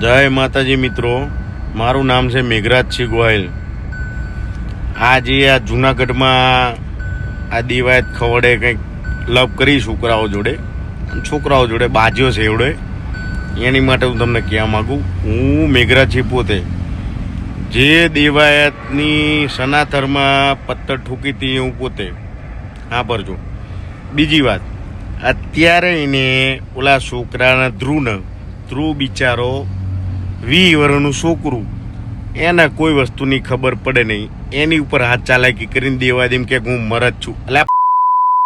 જય માતાજી મિત્રો, મારું નામ છે મેઘરાજસિંહ ગોહિલ। આજે આ જુનાગઢમાં આ દિવાયત ખવડે કંઈક લવ કરી છોકરાઓ જોડે બાજ્યો છે એવડે, એની માટે હું તમને કહેવા માગું। હું મેઘરાજસિંહ પોતે જે દેવાયતની સનાતરમાં પથ્થર ઠૂકી હતી હું પોતે હા પરજો। બીજી વાત, અત્યારે એને ઓલા છોકરાના ધ્રુવ બિચારો 20 વર્ષનું છોકરું, એને કોઈ વસ્તુની ખબર પડે નહીં, એની ઉપર હાથ ચાલાકી કરીને દેવા દેમ કે હું મરદ છું। એટલે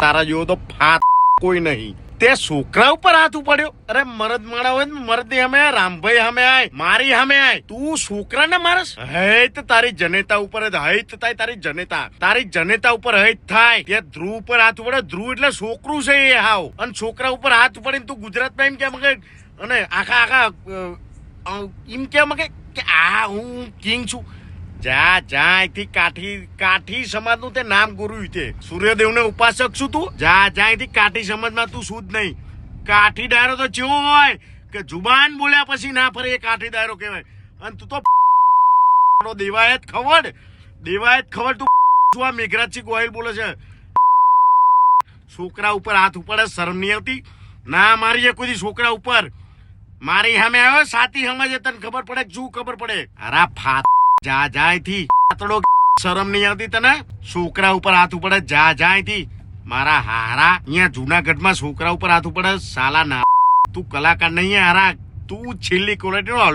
તારા જેવો તો ફાત કોઈ નહીં, તે છોકરા ઉપર હાથ ઉપાડ્યો। અરે મરદ માણા હોય ને મરદ હમે રામભાઈ હમે આય, મારી હમે આય, તું છોકરાને મારસ? હૈત તારી જનેતા ઉપર હૈત થાય, તારી જનેતા ઉપર હૈત થાય। તે ધ્રુવ ઉપર હાથ ઉપાડે, ધ્રુવ એટલે છોકરું છે એ હાવ, અને છોકરા ઉપર હાથ ઉપાડીને તું ગુજરાતમાં એમ કેમ કે અને આખા એમ કેમ કે આ હું કિંગ છું? જા અહીંથી કાઠી સમાજનું તે નામ ગુરુ તે સૂર્યદેવને ઉપાસક છું તું? જા અહીંથી કાઠી સમાજમાં તું શું જ નહીં। કાઠી ડાયરો તો ચેવો હોય કે જુબાન બોલ્યા પછી ના ફરે એ કાઠી ડાયરો કહેવાય, અને તું તો દેવાયત ખવડ તું શું આ મેઘરાજસિંહ ગોહિલ બોલે છે? છોકરા ઉપર હાથ ઉપાડે, શરમ નહીં આવતી? ના મારી કોઈ છોકરા ઉપર મારી સામે આવ્યો સાથી સમજે, તને ખબર પડે શું ખબર પડે? અરે ફાત જા અહીંથી, શરમ નહીં આવતી તને? છોકરા ઉપર હાથ ઉપાડે, જા અહીંથી મારા હારા। અહીંયા જુનાગઢમાં છોકરા ઉપર હાથ ઉપાડે સાલા ના, તું કલાકાર નહીં હારા, તું છેલ્લી ક્વોલિટી નો